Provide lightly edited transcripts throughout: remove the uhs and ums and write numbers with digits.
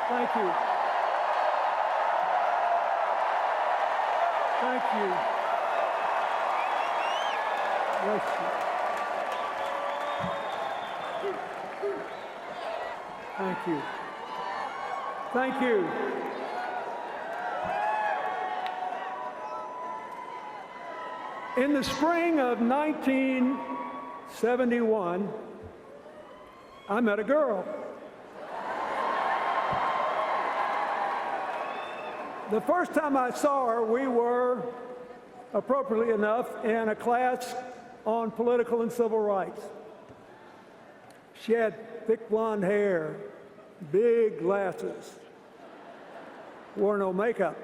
Thank you. Thank you. Bless you. Thank you. Thank you. In the spring of 1971, I met a girl. The first time I saw her, we were, appropriately enough, in a class on political and civil rights. She had thick blonde hair, big glasses, wore no makeup.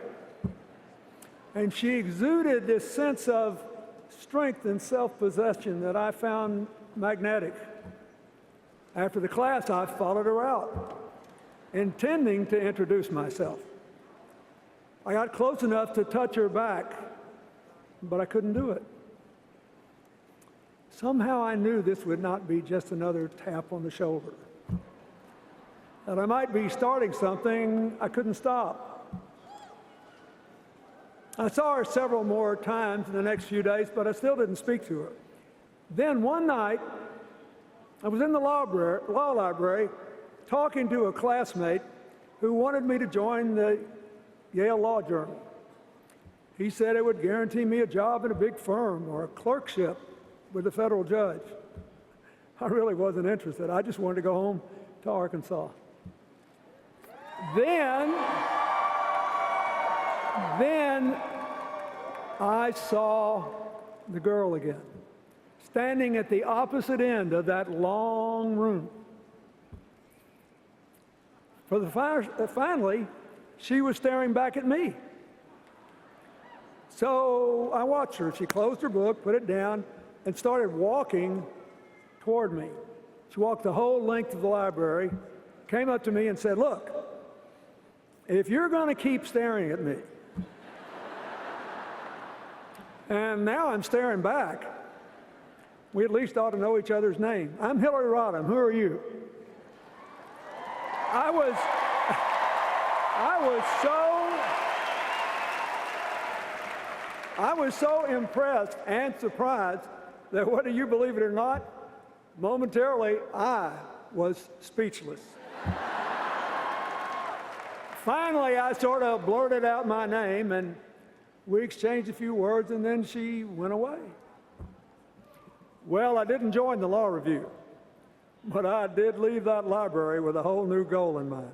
And she exuded this sense of strength and self-possession that I found magnetic. After the class, I followed her out, intending to introduce myself. I got close enough to touch her back, but I couldn't do it. Somehow I knew this would not be just another tap on the shoulder, that I might be starting something I couldn't stop. I saw her several more times in the next few days, but I still didn't speak to her. Then one night, I was in the law library talking to a classmate who wanted me to join the Yale Law Journal. He said it would guarantee me a job in a big firm or a clerkship with a federal judge. I really wasn't interested. I just wanted to go home to Arkansas. Then I saw the girl again, standing at the opposite end of that long room. Finally, she was staring back at me. So I watched her. She closed her book, put it down, and started walking toward me. She walked the whole length of the library, came up to me and said, "Look, if you're going to keep staring at me," and now I'm staring back, "we at least ought to know each other's name. I'm Hillary Rodham. Who are you?" I was so impressed and surprised that, whether you believe it or not, momentarily I was speechless. Finally, I sort of blurted out my name, and we exchanged a few words, and then she went away. Well, I didn't join the law review, but I did leave that library with a whole new goal in mind.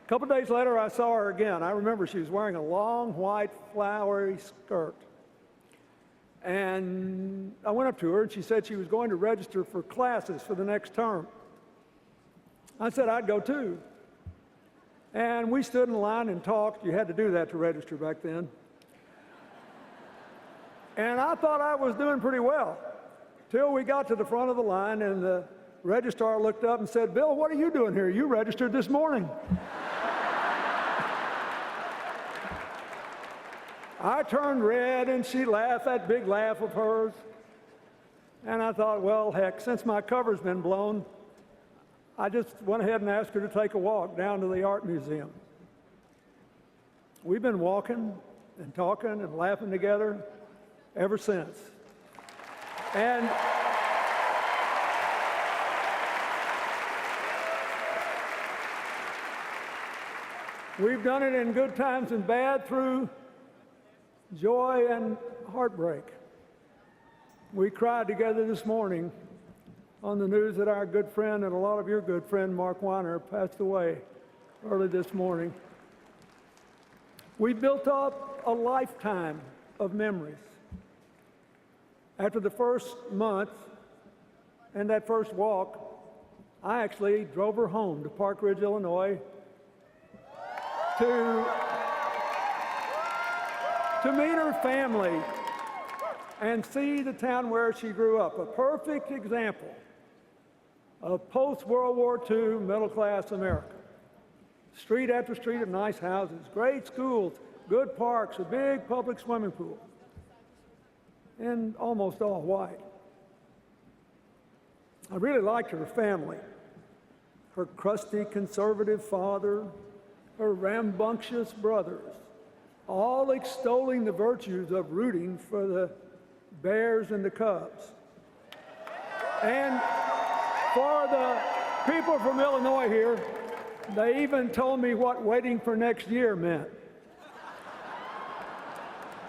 A couple days later, I saw her again. I remember she was wearing a long, white, flowery skirt. And I went up to her, and she said she was going to register for classes for the next term. I said I'd go too. And we stood in line and talked. You had to do that to register back then. And I thought I was doing pretty well, till we got to the front of the line, and the registrar looked up and said, "Bill, what are you doing here? You registered this morning." I turned red, and she laughed, that big laugh of hers. And I thought, well, heck, since my cover's been blown, I just went ahead and asked her to take a walk down to the art museum. We've been walking and talking and laughing together ever since. And we've done it in good times and bad, through joy and heartbreak. We cried together this morning on the news that our good friend, and a lot of your good friend, Mark Weiner, passed away early this morning. We built up a lifetime of memories. After the first month and that first walk, I actually drove her home to Park Ridge, Illinois, to meet her family and see the town where she grew up, a perfect example of post-World War II middle-class America. Street after street of nice houses, great schools, good parks, a big public swimming pool, and almost all white. I really liked her family. her crusty conservative father, her rambunctious brothers, all extolling the virtues of rooting for the Bears and the Cubs. And for the people from Illinois here, they even told me what waiting for next year meant.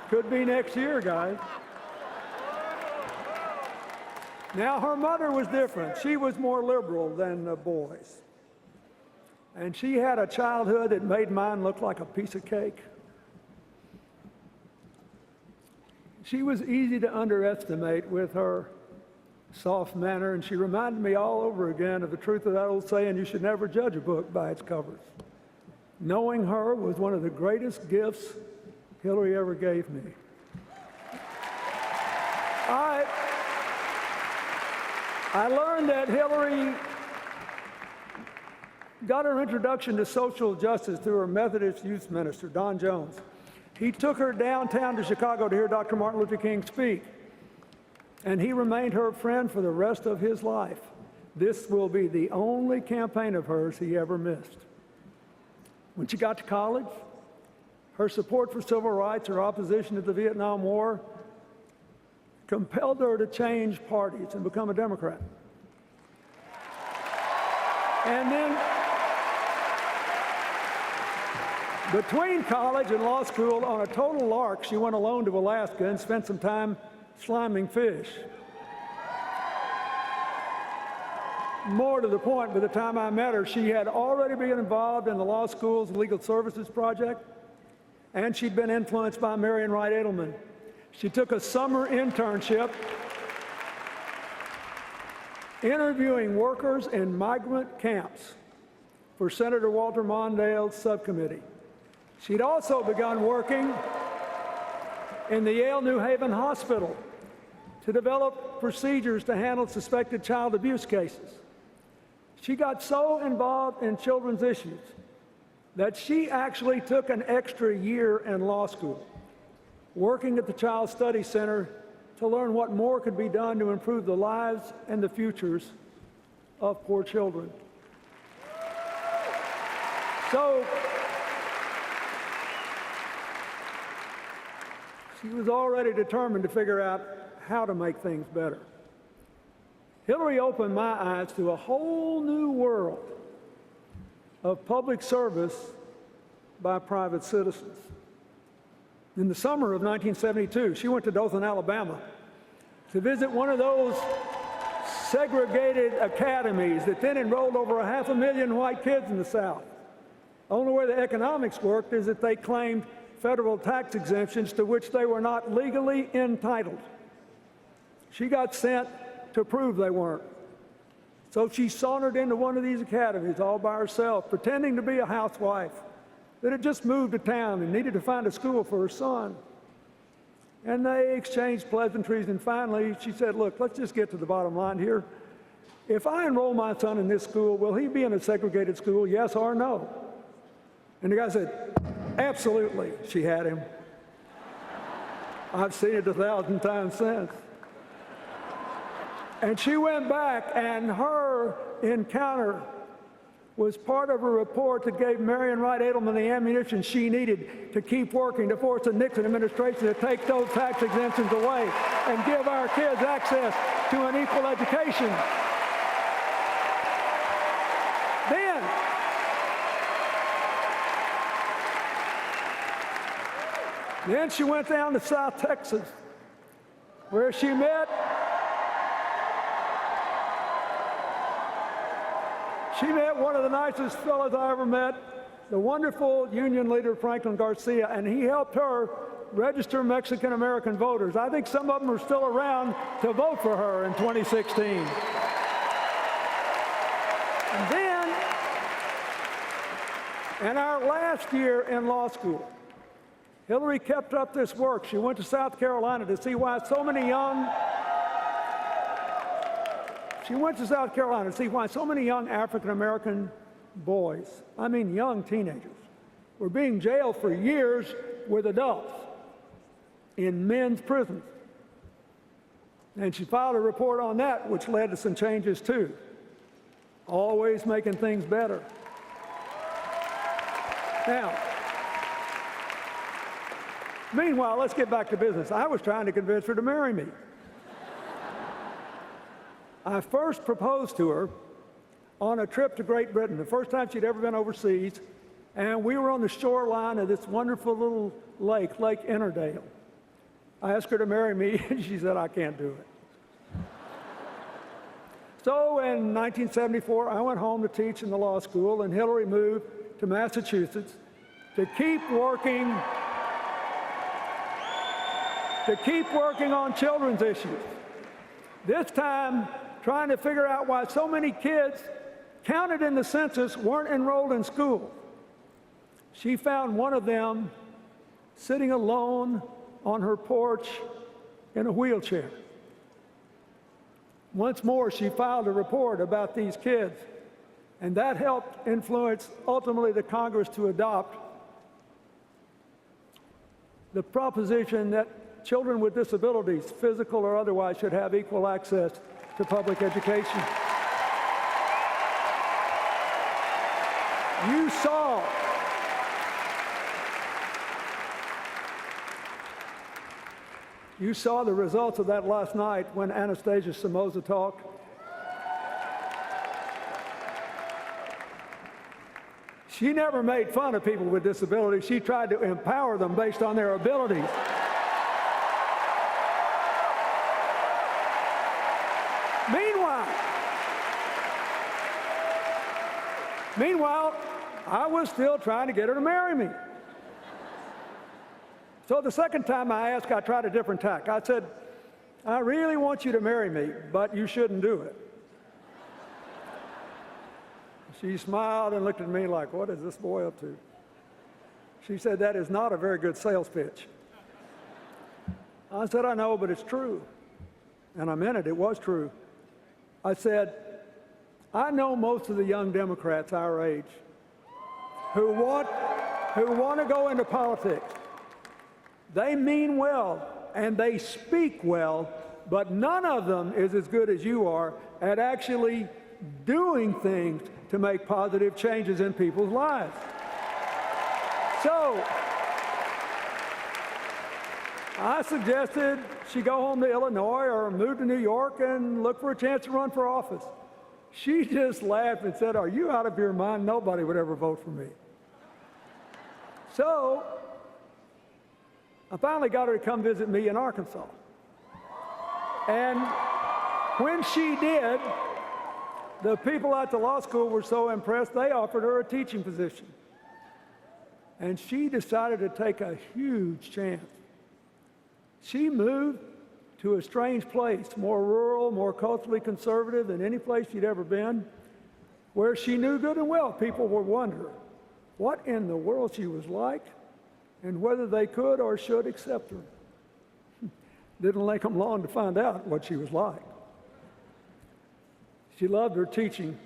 Could be next year, guys. Now, her mother was different. She was more liberal than the boys. And she had a childhood that made mine look like a piece of cake. She was easy to underestimate with her soft manner, and she reminded me all over again of the truth of that old saying, you should never judge a book by its covers. Knowing her was one of the greatest gifts Hillary ever gave me. I learned that Hillary got her introduction to social justice through her Methodist youth minister, Don Jones. He took her downtown to Chicago to hear Dr. Martin Luther King speak, and he remained her friend for the rest of his life. This will be the only campaign of hers he ever missed. When she got to college, her support for civil rights, her opposition to the Vietnam War, compelled her to change parties and become a Democrat. And then, between college and law school, on a total lark, she went alone to Alaska and spent some time sliming fish. More to the point, by the time I met her, she had already been involved in the law school's legal services project, and she'd been influenced by Marian Wright Edelman. She took a summer internship interviewing workers in migrant camps for Senator Walter Mondale's subcommittee. She'd also begun working in the Yale New Haven Hospital to develop procedures to handle suspected child abuse cases. She got so involved in children's issues that she actually took an extra year in law school, working at the Child Study Center to learn what more could be done to improve the lives and the futures of poor children. So, she was already determined to figure out how to make things better. Hillary opened my eyes to a whole new world of public service by private citizens. In the summer of 1972, she went to Dothan, Alabama, to visit one of those segregated academies that then enrolled over 500,000 white kids in the South. The only way the economics worked is that they claimed federal tax exemptions to which they were not legally entitled. She got sent to prove they weren't. So she sauntered into one of these academies all by herself, pretending to be a housewife that had just moved to town and needed to find a school for her son. And they exchanged pleasantries, and finally she said, look, let's just get to the bottom line here. If I enroll my son in this school, will he be in a segregated school, yes or no? And the guy said, absolutely. She had him. I've seen it 1,000 times since. And she went back, and her encounter was part of a report that gave Marian Wright Edelman the ammunition she needed to keep working to force the Nixon administration to take those tax exemptions away and give our kids access to an equal education. Then she went down to South Texas, where she met one of the nicest fellows I ever met, the wonderful union leader Franklin Garcia, and he helped her register Mexican-American voters. I think some of them are still around to vote for her in 2016. And then, in our last year in law school, Hillary kept up this work. She went to South Carolina to see why so many young African-American boys, I mean young teenagers, were being jailed for years with adults in men's prisons. And she filed a report on that, which led to some changes too. always making things better. Now, meanwhile, let's get back to business. I was trying to convince her to marry me. I first proposed to her on a trip to Great Britain, the first time she'd ever been overseas, and we were on the shoreline of this wonderful little lake, Lake Innerdale. I asked her to marry me, and she said, I can't do it. So in 1974, I went home to teach in the law school, and Hillary moved to Massachusetts to keep working on children's issues. This time, trying to figure out why so many kids counted in the census weren't enrolled in school. She found one of them sitting alone on her porch in a wheelchair. Once more, she filed a report about these kids, and that helped influence ultimately the Congress to adopt the proposition that children with disabilities, physical or otherwise, should have equal access to public education. You saw the results of that last night when Anastasia Somoza talked. She never made fun of people with disabilities. She tried to empower them based on their abilities. Meanwhile, I was still trying to get her to marry me. So the second time I asked, I tried a different tack. I said, I really want you to marry me, but you shouldn't do it. She smiled and looked at me like, what is this boy up to? She said, that is not a very good sales pitch. I said, I know, but it's true. And I meant it. It was true. I said, I know most of the young Democrats our age who want to go into politics. They mean well and they speak well, but none of them is as good as you are at actually doing things to make positive changes in people's lives. So I suggested she go home to Illinois or move to New York and look for a chance to run for office. She just laughed and said, are you out of your mind? Nobody would ever vote for me. So I finally got her to come visit me in Arkansas. And when she did, the people at the law school were so impressed, they offered her a teaching position. And she decided to take a huge chance. She moved to a strange place, more rural, more culturally conservative than any place she'd ever been, where she knew good and well people would wonder what in the world she was like and whether they could or should accept her. Didn't take them long to find out what she was like. She loved her teaching,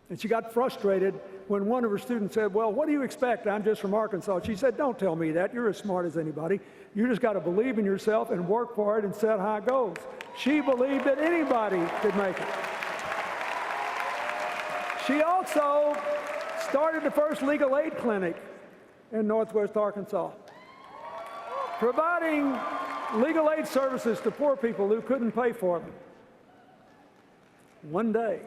and she got frustrated when one of her students said, well, what do you expect? I'm just from Arkansas. She said, don't tell me that. You're as smart as anybody. You just got to believe in yourself and work for it and set high goals. She believed that anybody could make it. She also started the first legal aid clinic in Northwest Arkansas, providing legal aid services to poor people who couldn't pay for them. One day,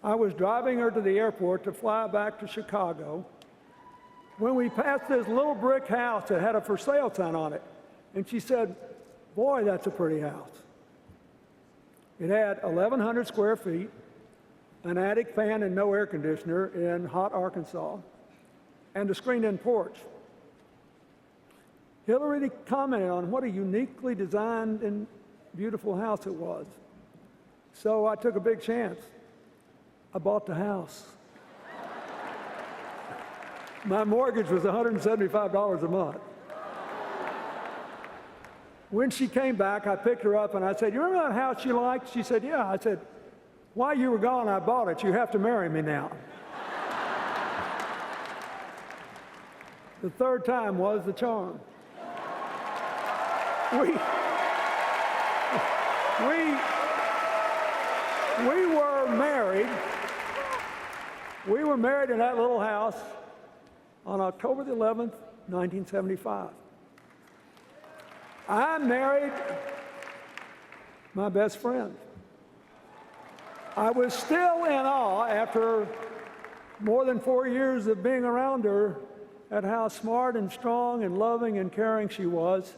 I was driving her to the airport to fly back to Chicago when we passed this little brick house that had a for sale sign on it. And she said, boy, that's a pretty house. It had 1,100 square feet, an attic fan and no air conditioner in hot Arkansas, and a screened-in porch. Hillary commented on what a uniquely designed and beautiful house it was. So I took a big chance. I bought the house. My mortgage was $175 a month. When she came back, I picked her up and I said, you remember that house you liked? She said, yeah. I said, while you were gone, I bought it. You have to marry me now. The third time was the charm. We were married We were married in that little house on October the 11th, 1975. I married my best friend. I was still in awe after more than 4 years of being around her at how smart and strong and loving and caring she was.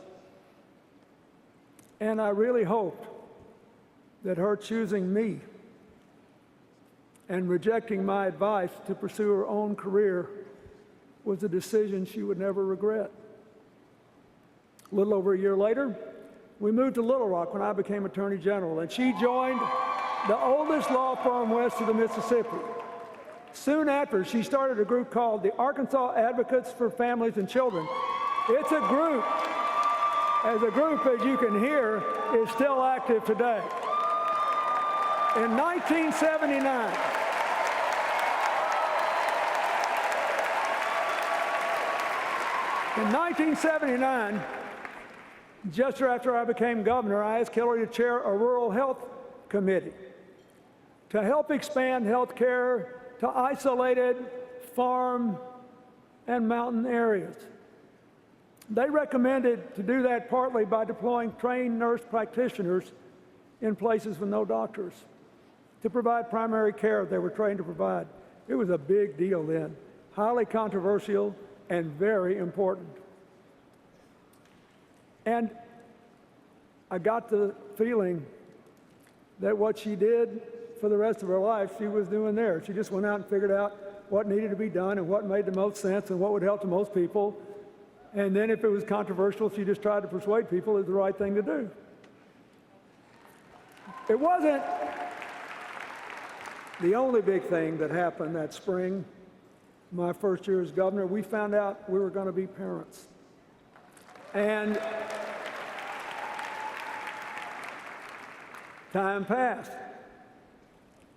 And I really hoped that her choosing me and rejecting my advice to pursue her own career was a decision she would never regret. A little over a year later, we moved to Little Rock when I became Attorney General, and she joined the oldest law firm west of the Mississippi. Soon after, she started a group called the Arkansas Advocates for Families and Children. It's a group, as you can hear, is still active today. In 1979, just after I became governor, I asked Hillary to chair a rural health committee to help expand health care to isolated farm and mountain areas. They recommended to do that partly by deploying trained nurse practitioners in places with no doctors to provide primary care they were trained to provide. It was a big deal then, highly controversial and very important. And I got the feeling that what she did for the rest of her life, she was doing there. She just went out and figured out what needed to be done and what made the most sense and what would help the most people. And then if it was controversial, she just tried to persuade people it was the right thing to do. It wasn't the only big thing that happened that spring. My first year as governor, we found out we were going to be parents. And time passed.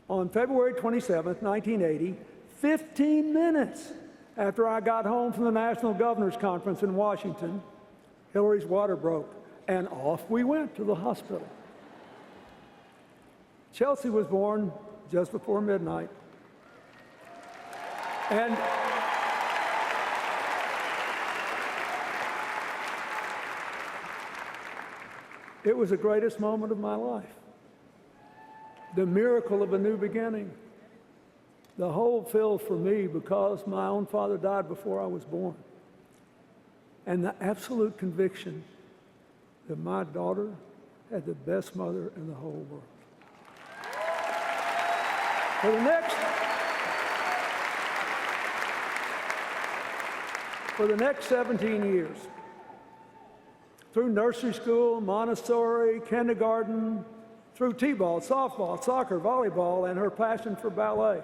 On February 27th, 1980, 15 minutes after I got home from the National Governors Conference in Washington, Hillary's water broke, and off we went to the hospital. Chelsea was born just before midnight. And it was the greatest moment of my life. The miracle of a new beginning. The hope filled for me because my own father died before I was born. And the absolute conviction that my daughter had the best mother in the whole world. For the next 17 years, through nursery school, Montessori, kindergarten, through t-ball, softball, soccer, volleyball, and her passion for ballet,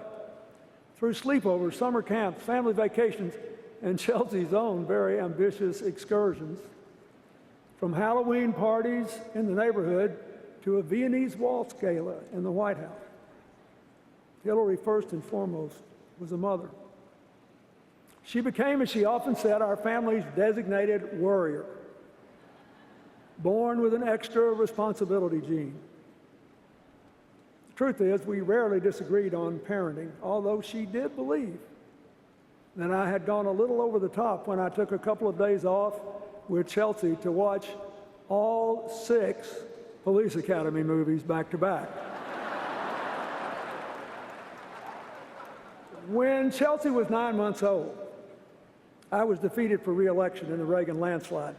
through sleepovers, summer camps, family vacations, and Chelsea's own very ambitious excursions, from Halloween parties in the neighborhood to a Viennese waltz gala in the White House. Hillary, first and foremost, was a mother. She became, as she often said, our family's designated worrier, born with an extra responsibility gene. The truth is, we rarely disagreed on parenting, although she did believe that I had gone a little over the top when I took a couple of days off with Chelsea to watch all 6 Police Academy movies back to back. When Chelsea was 9 months old, I was defeated for re-election in the Reagan landslide.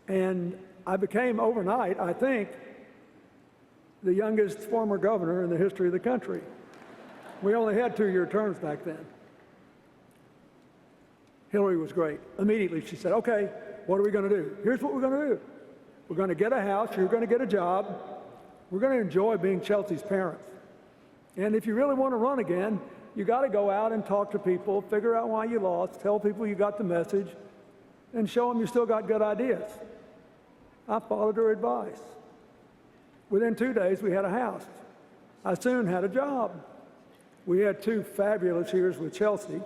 And I became overnight, I think, the youngest former governor in the history of the country. We only had 2-year terms back then. Hillary was great. Immediately she said, okay, what are we going to do? Here's what we're going to do. We're going to get a house, you're going to get a job, we're going to enjoy being Chelsea's parents. And if you really want to run again, you got to go out and talk to people, figure out why you lost, tell people you got the message, and show them you still got good ideas. I followed her advice. Within 2 days, we had a house. I soon had a job. We had 2 fabulous years with Chelsea,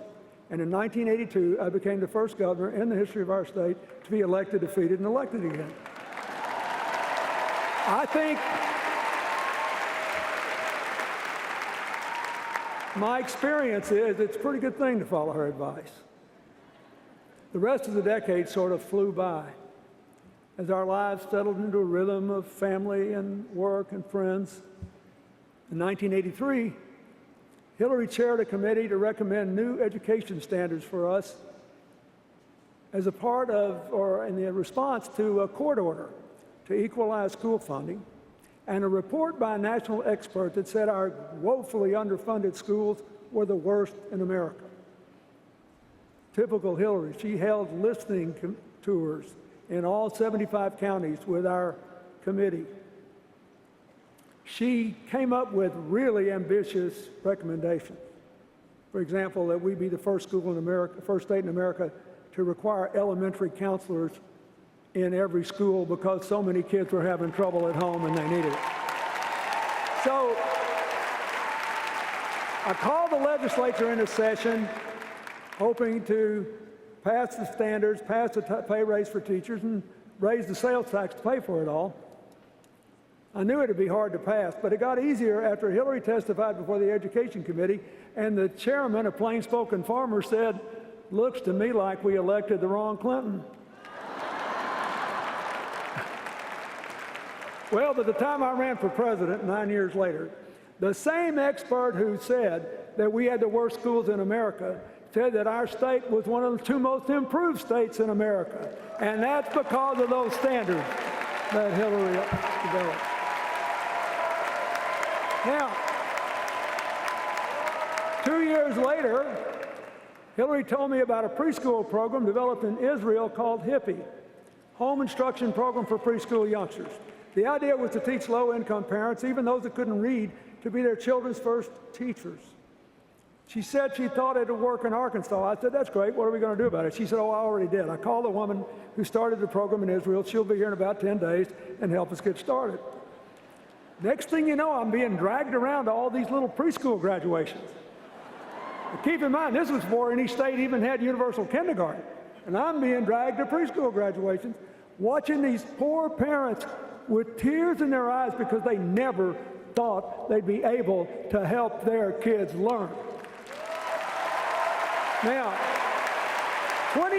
and in 1982, I became the first governor in the history of our state to be elected, defeated, and elected again. My experience is it's a pretty good thing to follow her advice. The rest of the decade sort of flew by as our lives settled into a rhythm of family and work and friends. In 1983, Hillary chaired a committee to recommend new education standards for us as a part of, or in the response to a court order to equalize school funding, and a report by a national expert that said our woefully underfunded schools were the worst in America. Typical Hillary, she held listening tours in all 75 counties with our committee. She came up with really ambitious recommendations. For example, that we be the first school in America, first state in America to require elementary counselors in every school because so many kids were having trouble at home and they needed it. So I called the legislature into session hoping to pass the standards, pass the pay raise for teachers, and raise the sales tax to pay for it all. I knew it would be hard to pass, but it got easier after Hillary testified before the Education Committee, and the chairman, a plain-spoken farmer, said, "Looks to me like we elected the wrong Clinton." Well, by the time I ran for president 9 years later, the same expert who said that we had the worst schools in America said that our state was one of the 2 most improved states in America. And that's because of those standards that Hillary developed. Now, 2 years later, Hillary told me about a preschool program developed in Israel called HIPPY, Home Instruction Program for Preschool Youngsters. The idea was to teach low-income parents, even those that couldn't read, to be their children's first teachers. She said she thought it would work in Arkansas. I said, "That's great. What are we going to do about it?" She said, "Oh, I already did. I called the woman who started the program in Israel. She'll be here in about 10 days and help us get started." Next thing you know, I'm being dragged around to all these little preschool graduations. But keep in mind, this was before any state even had universal kindergarten. And I'm being dragged to preschool graduations, watching these poor parents with tears in their eyes because they never thought they'd be able to help their kids learn. Now, 20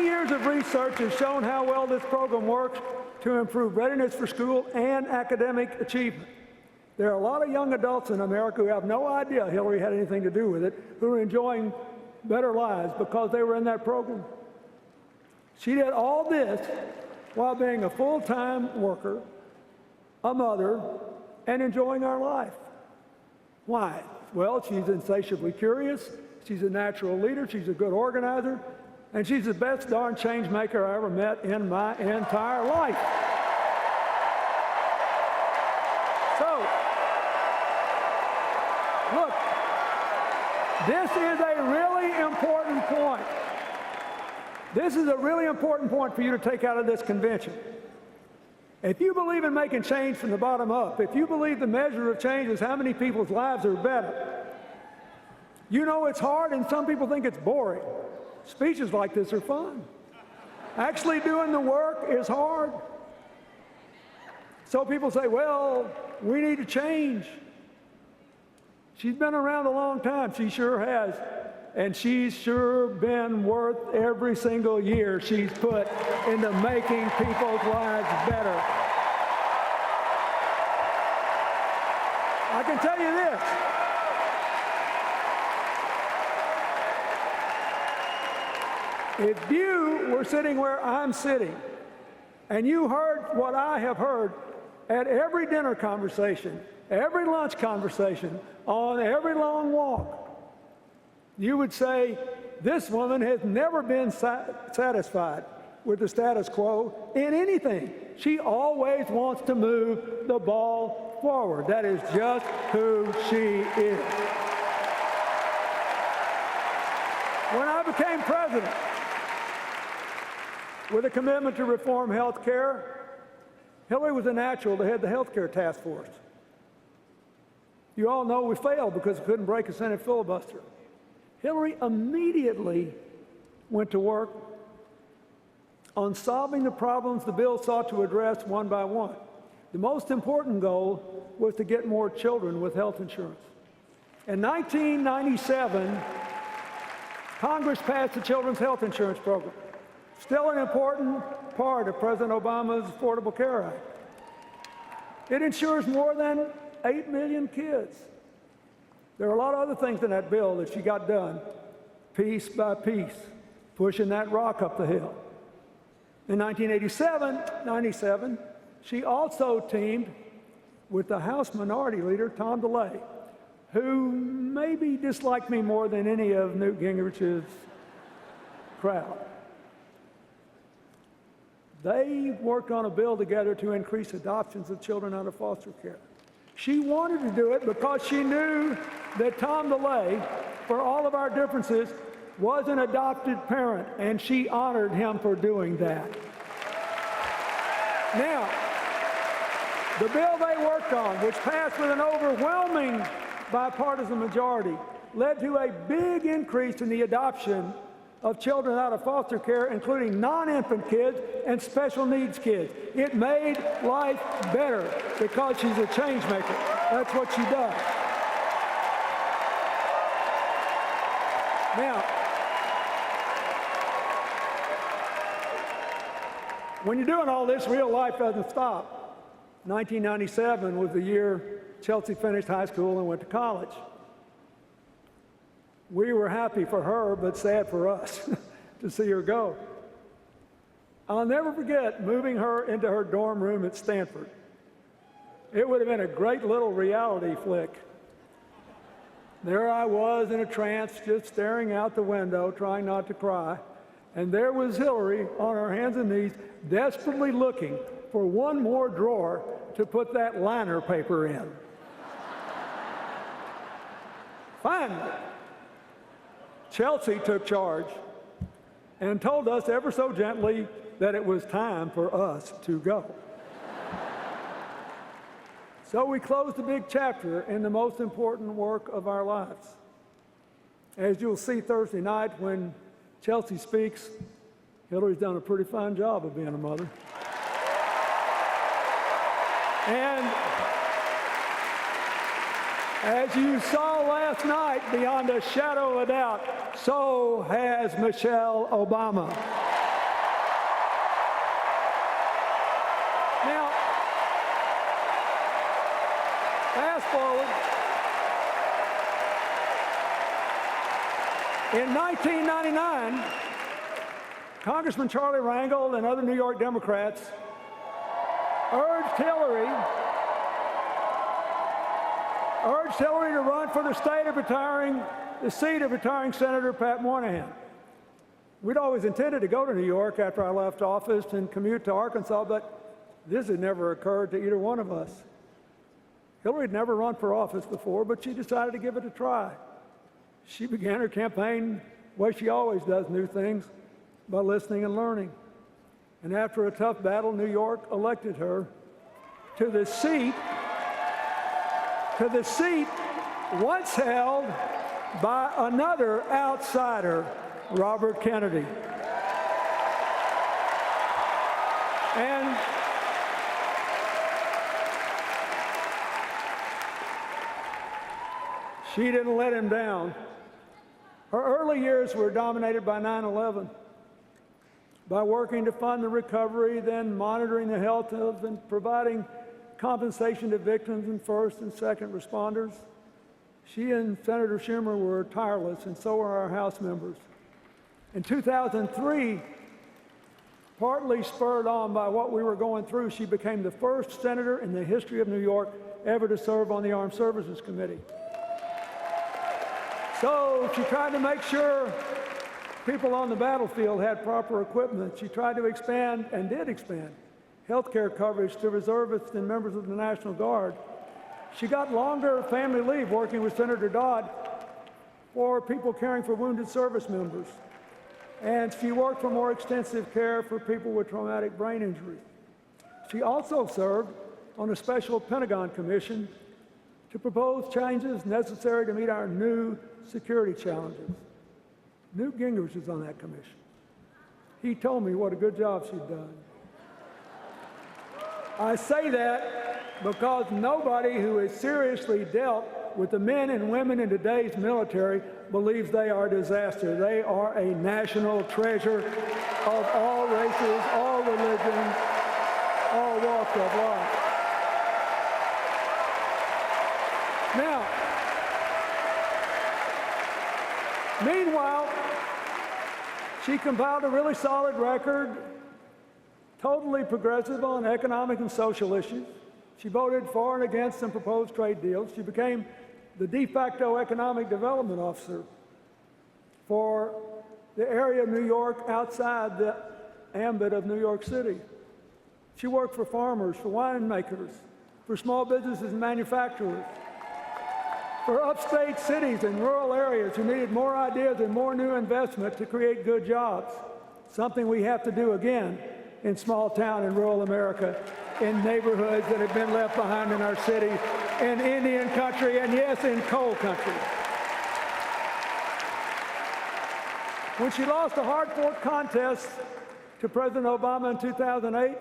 years of research has shown how well this program works to improve readiness for school and academic achievement. There are a lot of young adults in America who have no idea Hillary had anything to do with it, who are enjoying better lives because they were in that program. She did all this while being a full-time worker, a mother, and enjoying our life. Why? Well, she's insatiably curious, she's a natural leader, she's a good organizer, and she's the best darn change maker I ever met in my entire life. So, look, this is a really important point. This is a really important point for you to take out of this convention. If you believe in making change from the bottom up, if you believe the measure of change is how many people's lives are better, you know it's hard and some people think it's boring. Speeches like this are fun. Actually doing the work is hard. So people say, well, we need to change. She's been around a long time. She sure has. And she's sure been worth every single year she's put into making people's lives better. I can tell you this. If you were sitting where I'm sitting, and you heard what I have heard at every dinner conversation, every lunch conversation, on every long walk, you would say, this woman has never been satisfied with the status quo in anything. She always wants to move the ball forward. That is just who she is. When I became president, with a commitment to reform health care, Hillary was a natural to head the health care task force. You all know we failed because we couldn't break a Senate filibuster. Hillary immediately went to work on solving the problems the bill sought to address one by one. The most important goal was to get more children with health insurance. In 1997, Congress passed the Children's Health Insurance Program, still an important part of President Obama's Affordable Care Act. It insures more than 8 million kids. There are a lot of other things in that bill that she got done, piece by piece, pushing that rock up the hill. In 1997, she also teamed with the House Minority Leader, Tom DeLay, who maybe disliked me more than any of Newt Gingrich's crowd. They worked on a bill together to increase adoptions of children out of foster care. She wanted to do it because she knew that Tom DeLay, for all of our differences, was an adopted parent, and she honored him for doing that. Now, the bill they worked on, which passed with an overwhelming bipartisan majority, led to a big increase in the adoption of children out of foster care, including non-infant kids and special needs kids. It made life better because she's a change maker. That's what she does. Now, when you're doing all this, real life doesn't stop. 1997 was the year Chelsea finished high school and went to college. We were happy for her, but sad for us to see her go. I'll never forget moving her into her dorm room at Stanford. It would have been a great little reality flick. There I was in a trance, just staring out the window, trying not to cry. And there was Hillary on her hands and knees, desperately looking for one more drawer to put that liner paper in. Finally, Chelsea took charge and told us ever so gently that it was time for us to go. So we closed a big chapter in the most important work of our lives. As you'll see Thursday night when Chelsea speaks, Hillary's done a pretty fine job of being a mother. And as you saw last night, beyond a shadow of a doubt, so has Michelle Obama. Now, fast forward. In 1999, Congressman Charlie Rangel and other New York Democrats urged Hillary to run for the seat of retiring Senator Pat Moynihan. We'd always intended to go to New York after I left office and commute to Arkansas, but this had never occurred to either one of us. Hillary had never run for office before, but she decided to give it a try. She began her campaign the way she always does new things, by listening and learning. And after a tough battle, New York elected her to the seat once held by another outsider, Robert Kennedy. And she didn't let him down. Her early years were dominated by 9/11. By working to fund the recovery, then monitoring the health of and providing compensation to victims and first and second responders. She and Senator Schumer were tireless, and so were our House members. In 2003, partly spurred on by what we were going through, she became the first senator in the history of New York ever to serve on the Armed Services Committee. So she tried to make sure people on the battlefield had proper equipment. She tried to expand, and did expand, health care coverage to reservists and members of the National Guard. She got longer family leave working with Senator Dodd for people caring for wounded service members. And she worked for more extensive care for people with traumatic brain injury. She also served on a special Pentagon commission to propose changes necessary to meet our new security challenges. Newt Gingrich is on that commission. He told me what a good job she'd done. I say that because nobody who has seriously dealt with the men and women in today's military believes they are a disaster. They are a national treasure of all races, all religions, all walks of life. Now, meanwhile, she compiled a really solid record, totally progressive on economic and social issues. She voted for and against some proposed trade deals. She became the de facto economic development officer for the area of New York outside the ambit of New York City. She worked for farmers, for winemakers, for small businesses and manufacturers, for upstate cities and rural areas who needed more ideas and more new investment to create good jobs, something we have to do again in small town and rural America, in neighborhoods that have been left behind in our cities, in Indian country, and yes, in coal country. When she lost a hard-fought contest to President Obama in 2008,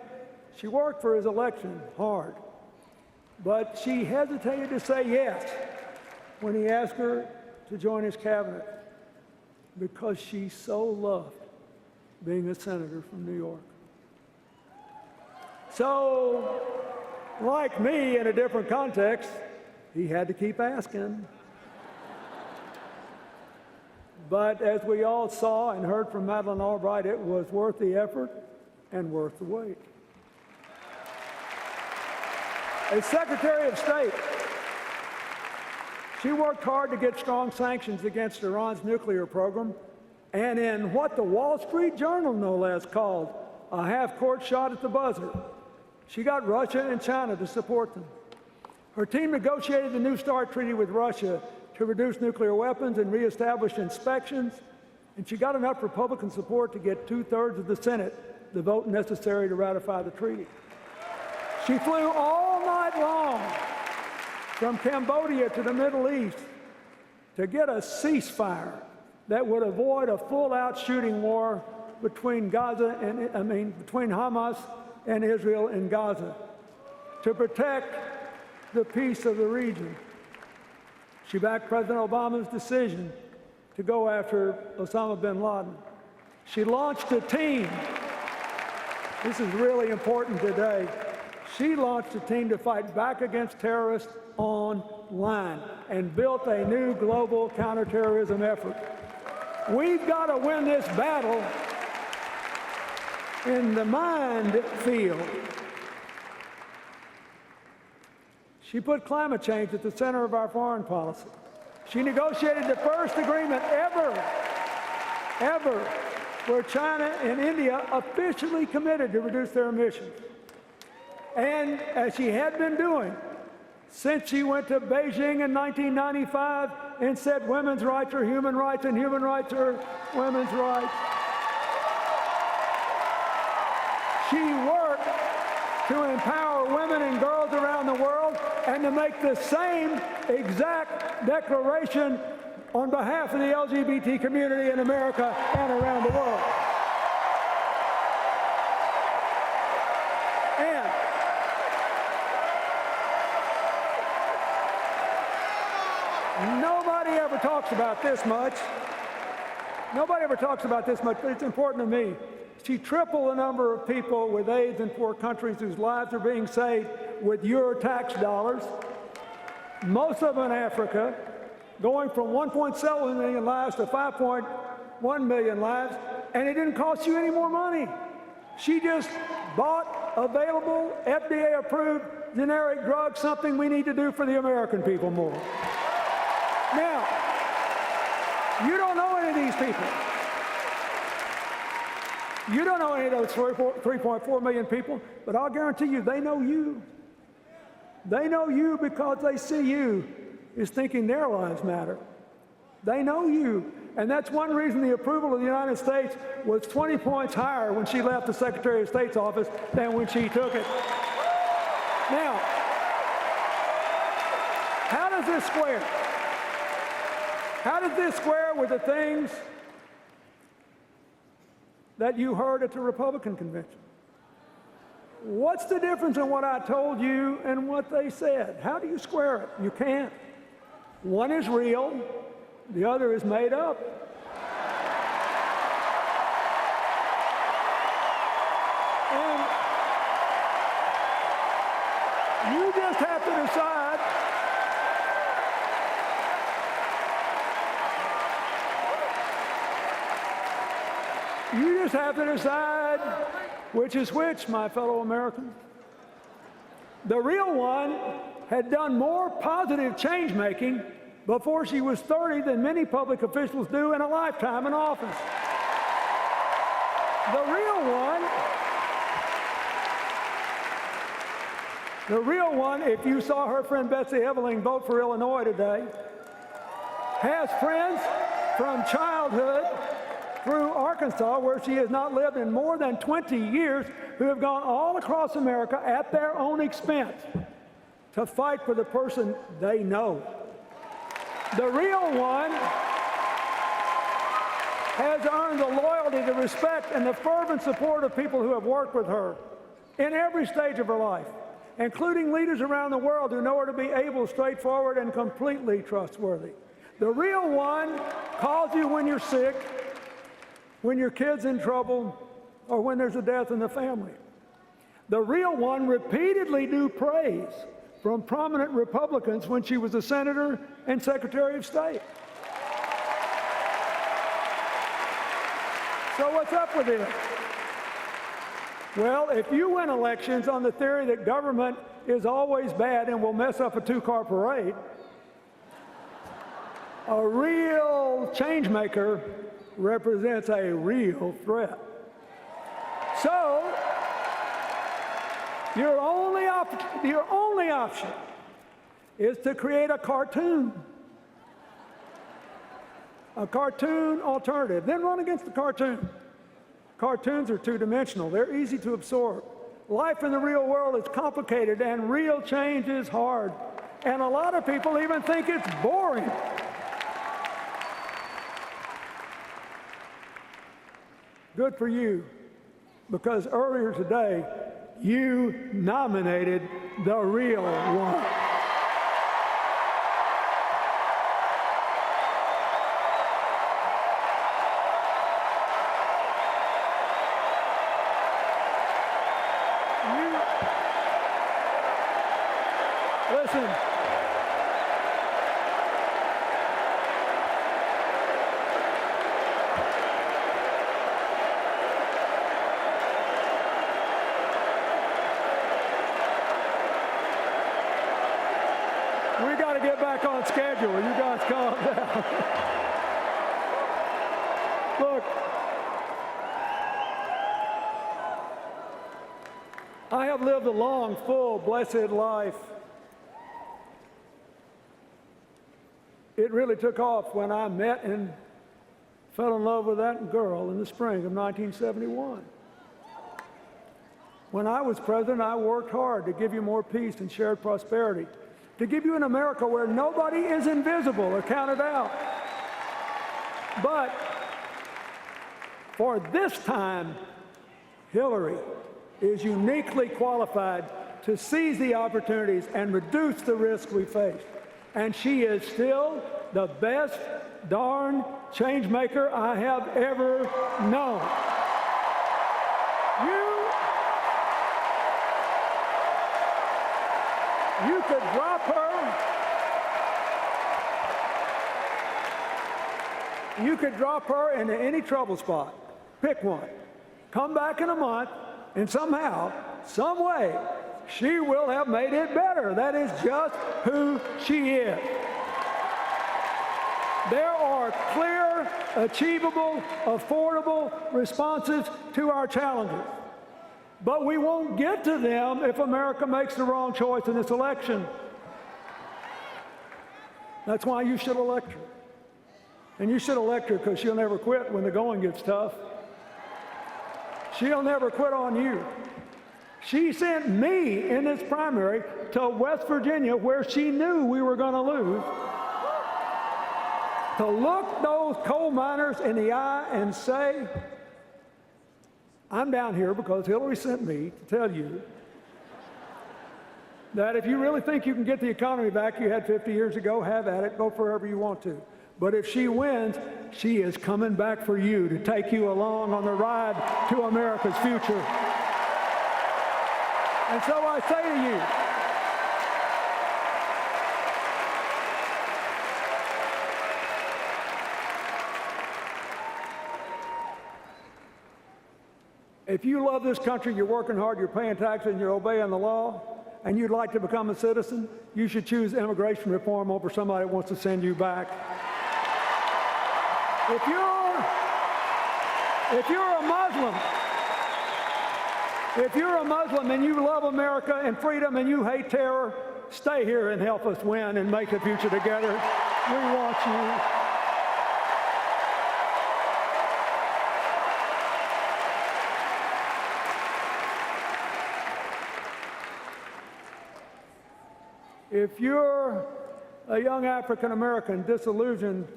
she worked for his election hard, but she hesitated to say yes when he asked her to join his cabinet because she so loved being a senator from New York. So, like me in a different context, he had to keep asking. But as we all saw and heard from Madeleine Albright, it was worth the effort and worth the wait. As Secretary of State, she worked hard to get strong sanctions against Iran's nuclear program, and in what the Wall Street Journal, no less, called a half-court shot at the buzzer, she got Russia and China to support them. Her team negotiated the New START treaty with Russia to reduce nuclear weapons and reestablish inspections, and she got enough Republican support to get 2/3 of the Senate the vote necessary to ratify the treaty. She flew all night long from Cambodia to the Middle East to get a ceasefire that would avoid a full-out shooting war between between Hamas and Israel in Gaza, to protect the peace of the region. She backed President Obama's decision to go after Osama bin Laden. She launched a team. This is really important today. She launched a team to fight back against terrorists online and built a new global counterterrorism effort. We've got to win this battle in the mind field. She put climate change at the center of our foreign policy. She negotiated the first agreement ever, where China and India officially committed to reduce their emissions. And as she had been doing since she went to Beijing in 1995 and said women's rights are human rights and human rights are women's rights, she worked to empower women and girls around the world and to make the same exact declaration on behalf of the LGBT community in America and around the world. And nobody ever talks about this much. Nobody ever talks about this much, but it's important to me. She tripled the number of people with AIDS in poor countries whose lives are being saved with your tax dollars, most of them in Africa, going from 1.7 million lives to 5.1 million lives, and it didn't cost you any more money. She just bought available, FDA-approved generic drugs, something we need to do for the American people more. Now, you don't know any of these people. You don't know any of those 3.4 million people, but I'll guarantee you they know you. They know you because they see you as thinking their lives matter. They know you. And that's one reason the approval of the United States was 20 points higher when she left the Secretary of State's office than when she took it. Now, how does this square? How does this square with the things that you heard at the Republican convention? What's the difference in what I told you and what they said? How do you square it? You can't. One is real, the other is made up. And you just have to decide. You just have to decide which is which, my fellow Americans. The real one had done more positive change-making before she was 30 than many public officials do in a lifetime in office. The real one, if you saw her friend Betsy Eveling vote for Illinois today, has friends from childhood through Arkansas, where she has not lived in more than 20 years, who have gone all across America at their own expense to fight for the person they know. The real one has earned the loyalty, the respect, and the fervent support of people who have worked with her in every stage of her life, including leaders around the world who know her to be able, straightforward, and completely trustworthy. The real one calls you when you're sick, when your kid's in trouble, or when there's a death in the family. The real one repeatedly drew praise from prominent Republicans when she was a senator and Secretary of State. So what's up with this? Well, if you win elections on the theory that government is always bad and will mess up a two-car parade, a real change maker represents a real threat. So, your only option is to create a cartoon alternative, then run against the cartoon. Cartoons are two-dimensional. They're easy to absorb. Life in the real world is complicated, and real change is hard. And a lot of people even think it's boring. Good for you, because earlier today, you nominated the real one. Listen. We got to get back on schedule. You guys calm down. Look, I have lived a long, full, blessed life. It really took off when I met and fell in love with that girl in the spring of 1971. When I was president, I worked hard to give you more peace and shared prosperity, to give you an America where nobody is invisible or counted out. But for this time, Hillary is uniquely qualified to seize the opportunities and reduce the risk we face. And she is still the best darn change maker I have ever known. You could drop her. You could drop her into any trouble spot. Pick one. Come back in a month, and somehow, some way, she will have made it better. That is just who she is. There are clear, achievable, affordable responses to our challenges. But we won't get to them if America makes the wrong choice in this election. That's why you should elect her. And you should elect her because she'll never quit when the going gets tough. She'll never quit on you. She sent me in this primary to West Virginia, where she knew we were going to lose, to look those coal miners in the eye and say, I'm down here because Hillary sent me to tell you that if you really think you can get the economy back you had 50 years ago, have at it, go wherever you want to. But if she wins, she is coming back for you to take you along on the ride to America's future. And so I say to you, if you love this country, you're working hard, you're paying taxes, and you're obeying the law, and you'd like to become a citizen, you should choose immigration reform over somebody that wants to send you back. If you're a Muslim and you love America and freedom and you hate terror, stay here and help us win and make the future together. We want you. If you're a young African American disillusioned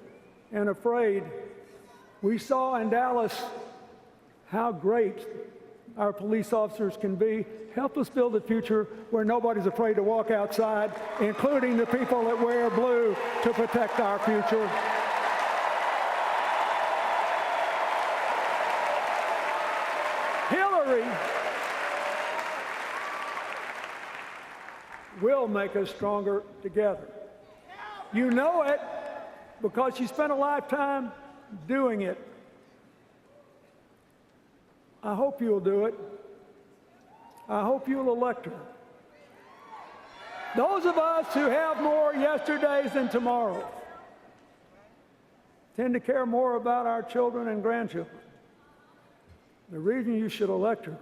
and afraid, we saw in Dallas how great our police officers can be. Help us build a future where nobody's afraid to walk outside, including the people that wear blue, to protect our future. Hillary will make us stronger together. You know it because she spent a lifetime doing it. I hope you'll do it. I hope you'll elect her. Those of us who have more yesterdays than tomorrows tend to care more about our children and grandchildren. The reason you should elect her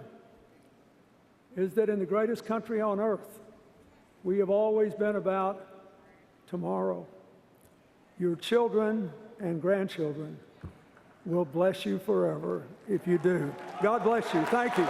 is that in the greatest country on earth, we have always been about tomorrow. Your children and grandchildren will bless you forever if you do. God bless you. Thank you.